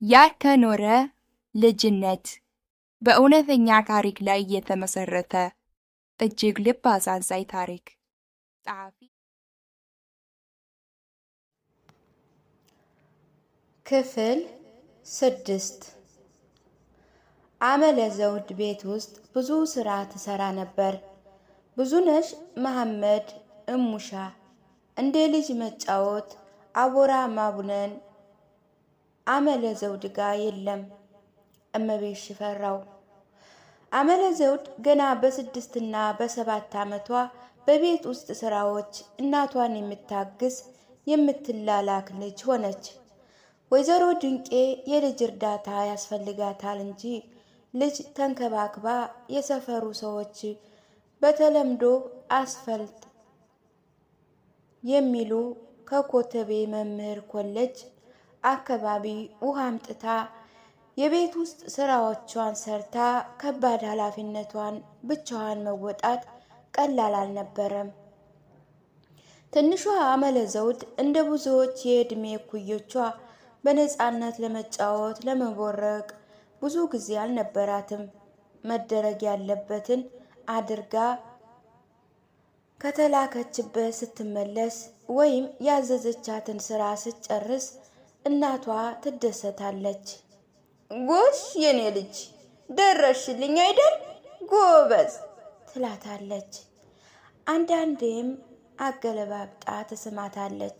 ያልተኖረ ልጅነት በእውነተኛ ታሪክ ላይ የተመሰረተ እጅግ ልብ አሳዛኝ ታሪክ። ጸሐፊ ክፍል 6። አመለ ዘውድ ቤት ውስጥ ብዙ ስራ ትሰራ ነበር። ብዙነሽ መሐመድ እሙሻ እንደ ልጅ መጫወት አቦራ ማቡነን አመለ ዘውድ ጋር የለም። እመቤት ሽፈራው አመለ ዘውድ ገና በ6 እና በ7 ዓመቷ በቤት ውስጥ ስራዎች እናቷን የምታግዝ የምትላላክ ልጅ ሆነች። ወይዘሮ ድንቄ የልጅ እርዳታ ያስፈልጋታል እንጂ ልጅ ተንከባክባ የሰፈሩ ሰዎች በተለምዶ አስፈልጥ የሚሉ ከኮተቤ መምህር ኮሌጅ አካባቢ ውሃ አምጥታ የቤት ውስጥ ስራዎቿን ሰርታ ከባድ ኃላፊነቷን ብቻዋን መወጣት ቀላል አልነበረም። ትንሿ አመለ ዘውድ እንደ ብዙዎች የእድሜ እኩዮቿ በነፃነት ለመጫወት ለመቦረቅ ብዙ ጊዜ አልነበራትም። መደረግ ያለበትን አድርጋ ከተላከችበት ስትመለስ ወይም ያዘዘቻትን ስራ ስትጨርስ እናቷ ትደሰታለች። ጎሽ የኔ ልጅ ደረሽልኝ አይደል? ጎበዝ ትላታለች። አንዳንዴም አገለባብጣ ትስማታለች።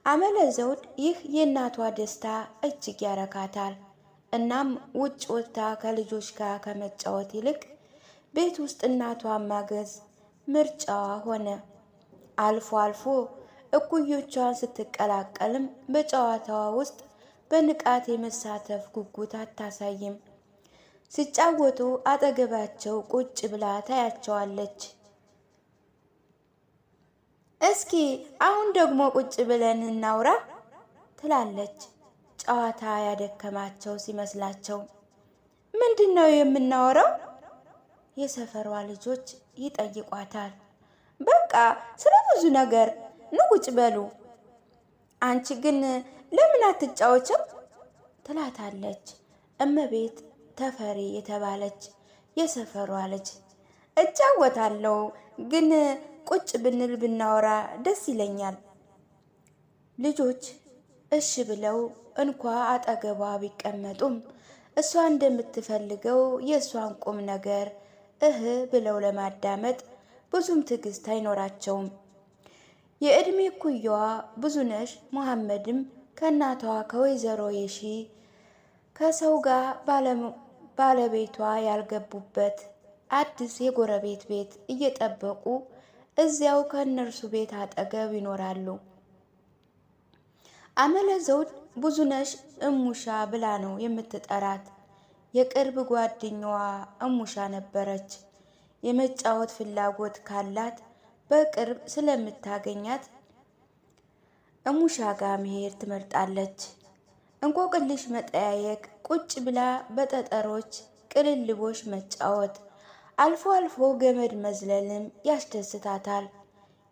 አመለ ዘውድ ይህ የእናቷ ደስታ እጅግ ያረካታል። እናም ውጭ ወጥታ ከልጆች ጋር ከመጫወት ይልቅ ቤት ውስጥ እናቷን ማገዝ ምርጫዋ ሆነ። አልፎ አልፎ እኩዮቿን ስትቀላቀልም በጨዋታዋ ውስጥ በንቃት የመሳተፍ ጉጉት አታሳይም። ሲጫወቱ አጠገባቸው ቁጭ ብላ ታያቸዋለች። እስኪ አሁን ደግሞ ቁጭ ብለን እናውራ ትላለች። ጨዋታ ያደከማቸው ሲመስላቸው ምንድነው የምናወራው? የሰፈሯ ልጆች ይጠይቋታል። በቃ ስለ ብዙ ነገር ነው፣ ቁጭ በሉ። አንቺ ግን ለምን አትጫወችም? ትላታለች እመቤት ተፈሪ የተባለች የሰፈሯ ልጅ። እጫወታለሁ፣ ግን ቁጭ ብንል ብናወራ ደስ ይለኛል። ልጆች እሺ ብለው እንኳ አጠገቧ ቢቀመጡም እሷ እንደምትፈልገው የእሷን ቁም ነገር ብለው ለማዳመጥ ብዙም ትዕግስት አይኖራቸውም። የእድሜ እኩያዋ ብዙነሽ መሐመድም ከእናቷ ከወይዘሮ የሺ ከሰው ጋር ባለቤቷ ያልገቡበት አዲስ የጎረቤት ቤት እየጠበቁ እዚያው ከእነርሱ ቤት አጠገብ ይኖራሉ። አመለ ዘውድ ብዙነሽ እሙሻ ብላ ነው የምትጠራት። የቅርብ ጓደኛዋ እሙሻ ነበረች። የመጫወት ፍላጎት ካላት በቅርብ ስለምታገኛት እሙሻ ጋር መሄድ ትመርጣለች። እንቆቅልሽ መጠያየቅ፣ ቁጭ ብላ በጠጠሮች ቅልልቦሽ መጫወት፣ አልፎ አልፎ ገመድ መዝለልም ያስደስታታል።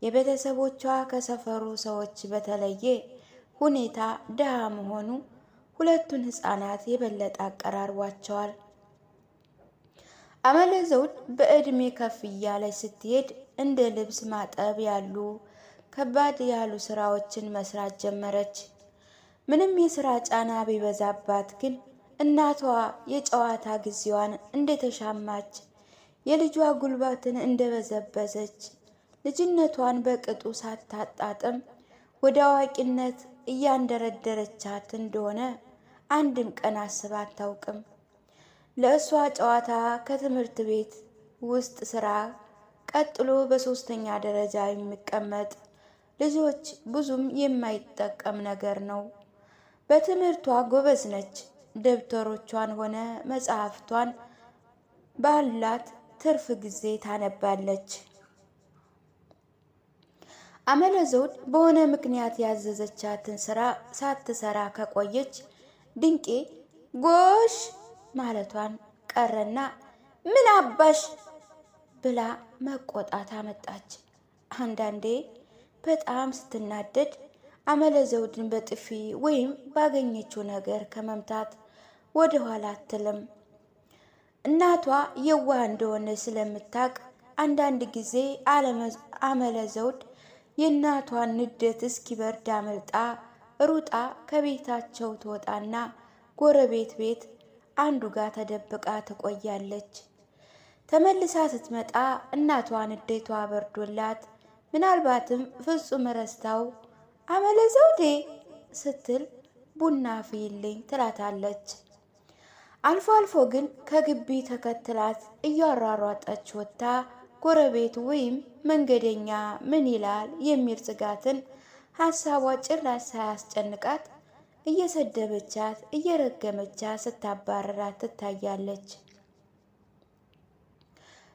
የቤተሰቦቿ ከሰፈሩ ሰዎች በተለየ ሁኔታ ድሃ መሆኑ ሁለቱን ህፃናት የበለጠ አቀራርቧቸዋል። አመለ ዘውድ በእድሜ ከፍ እያለች ስትሄድ እንደ ልብስ ማጠብ ያሉ ከባድ ያሉ ስራዎችን መስራት ጀመረች። ምንም የስራ ጫና ቢበዛባት ግን እናቷ የጨዋታ ጊዜዋን እንደተሻማች፣ የልጇ ጉልበትን እንደበዘበዘች፣ ልጅነቷን በቅጡ ሳታጣጥም ወደ አዋቂነት እያንደረደረቻት እንደሆነ አንድም ቀን አስባ አታውቅም። ለእሷ ጨዋታ ከትምህርት ቤት ውስጥ ስራ ቀጥሎ በሶስተኛ ደረጃ የሚቀመጥ ልጆች ብዙም የማይጠቀም ነገር ነው። በትምህርቷ ጎበዝ ነች። ደብተሮቿን ሆነ መጽሐፍቷን ባላት ትርፍ ጊዜ ታነባለች። አመለ ዘውድ በሆነ ምክንያት ያዘዘቻትን ስራ ሳትሰራ ከቆየች ድንቄ ጎሽ ማለቷን ቀረና ምን አባሽ ብላ መቆጣት አመጣች። አንዳንዴ በጣም ስትናደድ አመለ ዘውድን በጥፊ ወይም ባገኘችው ነገር ከመምታት ወደ ኋላ አትልም። እናቷ የዋህ እንደሆነ ስለምታውቅ አንዳንድ ጊዜ አመለ ዘውድ የእናቷን ንዴት እስኪበርድ አመልጣ ሩጣ ከቤታቸው ትወጣና ጎረቤት ቤት አንዱ ጋር ተደብቃ ትቆያለች። ተመልሳ ስትመጣ እናቷ ንዴቷ በርዶላት ምናልባትም ፍጹም ረስታው አመለ ዘውዴ ስትል ቡና አፍይልኝ ትላታለች። አልፎ አልፎ ግን ከግቢ ተከትላት እያሯሯጠች ወጥታ ጎረቤት ወይም መንገደኛ ምን ይላል የሚል ስጋትን ሀሳቧ ጭራሽ ሳያስጨንቃት እየሰደበቻት እየረገመቻት ስታባረራት ትታያለች።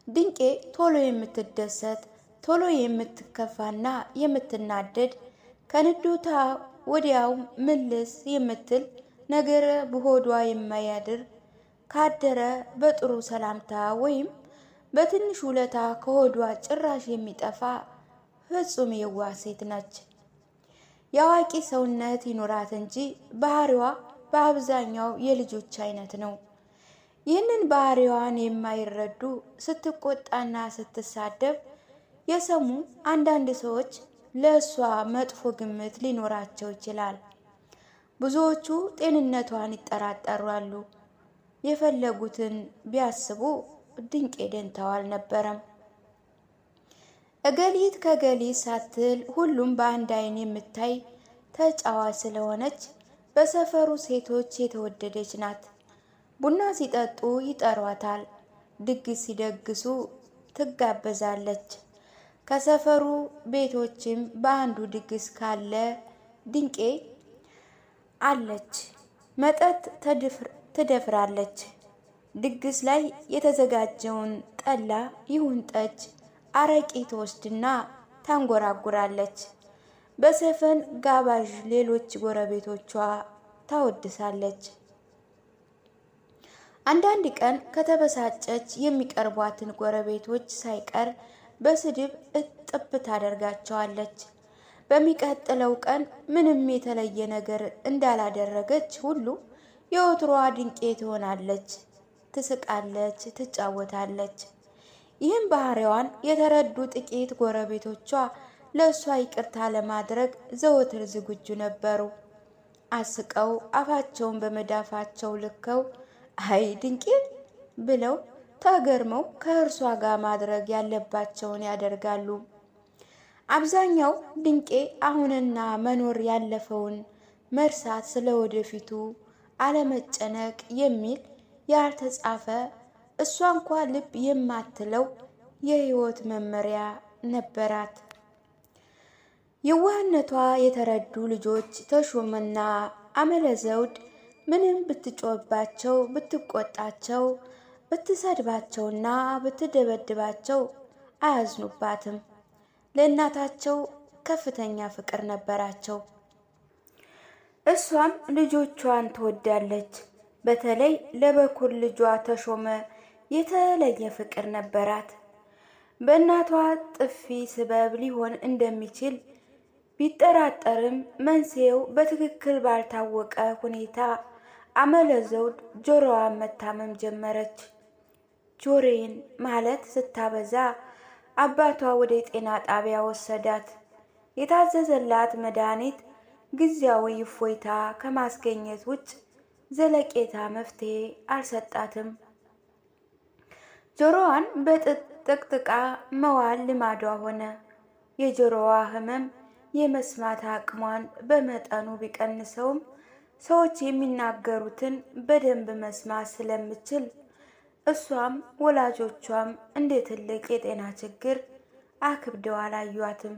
ድንቄ ቶሎ የምትደሰት ቶሎ የምትከፋና የምትናደድ ከንዶታ ወዲያው ምልስ የምትል ነገር በሆዷ የማያድር ካደረ በጥሩ ሰላምታ ወይም በትንሽ ውለታ ከሆዷ ጭራሽ የሚጠፋ ፍጹም የዋህ ሴት ነች። የአዋቂ ሰውነት ይኖራት እንጂ ባህሪዋ በአብዛኛው የልጆች አይነት ነው። ይህንን ባህሪዋን የማይረዱ ስትቆጣና ስትሳደብ የሰሙ አንዳንድ ሰዎች ለእሷ መጥፎ ግምት ሊኖራቸው ይችላል። ብዙዎቹ ጤንነቷን ይጠራጠራሉ። የፈለጉትን ቢያስቡ ድንቄ ደንታው አልነበረም። እገሊት ከገሊት ሳትል ሁሉም በአንድ አይን የምታይ ተጫዋች ስለሆነች በሰፈሩ ሴቶች የተወደደች ናት። ቡና ሲጠጡ ይጠሯታል፣ ድግስ ሲደግሱ ትጋበዛለች። ከሰፈሩ ቤቶችም በአንዱ ድግስ ካለ ድንቄ አለች። መጠጥ ትደፍራለች። ድግስ ላይ የተዘጋጀውን ጠላ ይሁን ጠጅ አረቂ ትወስድና ታንጎራጉራለች። በሰፈን ጋባዥ ሌሎች ጎረቤቶቿ ታወድሳለች። አንዳንድ ቀን ከተበሳጨች የሚቀርቧትን ጎረቤቶች ሳይቀር በስድብ እጥብ ታደርጋቸዋለች። በሚቀጥለው ቀን ምንም የተለየ ነገር እንዳላደረገች ሁሉ የወትሮዋ ድንቄ ትሆናለች። ትስቃለች፣ ትጫወታለች። ይህም ባህሪዋን የተረዱ ጥቂት ጎረቤቶቿ ለእሷ ይቅርታ ለማድረግ ዘወትር ዝግጁ ነበሩ። አስቀው አፋቸውን በመዳፋቸው ልከው አይ ድንቄ ብለው ተገርመው ከእርሷ ጋር ማድረግ ያለባቸውን ያደርጋሉ። አብዛኛው ድንቄ አሁንና መኖር ያለፈውን መርሳት ስለ ወደፊቱ አለመጨነቅ የሚል ያልተጻፈ እሷ እንኳ ልብ የማትለው የህይወት መመሪያ ነበራት። የዋህነቷ የተረዱ ልጆች ተሾመና አመለ ዘውድ ምንም ብትጮባቸው፣ ብትቆጣቸው፣ ብትሰድባቸውና ብትደበድባቸው አያዝኑባትም። ለእናታቸው ከፍተኛ ፍቅር ነበራቸው። እሷም ልጆቿን ትወዳለች። በተለይ ለበኩር ልጇ ተሾመ የተለየ ፍቅር ነበራት። በእናቷ ጥፊ ስበብ ሊሆን እንደሚችል ቢጠራጠርም መንስኤው በትክክል ባልታወቀ ሁኔታ አመለ ዘውድ ጆሮዋን መታመም ጀመረች። ጆሮዬን ማለት ስታበዛ አባቷ ወደ ጤና ጣቢያ ወሰዳት። የታዘዘላት መድኃኒት ጊዜያዊ እፎይታ ከማስገኘት ውጭ ዘለቄታ መፍትሄ አልሰጣትም። ጆሮዋን በጥቅጥቃ መዋል ልማዷ ሆነ። የጆሮዋ ህመም የመስማት አቅሟን በመጠኑ ቢቀንሰውም ሰዎች የሚናገሩትን በደንብ መስማት ስለምችል እሷም ወላጆቿም እንደ ትልቅ የጤና ችግር አክብደው አላዩአትም።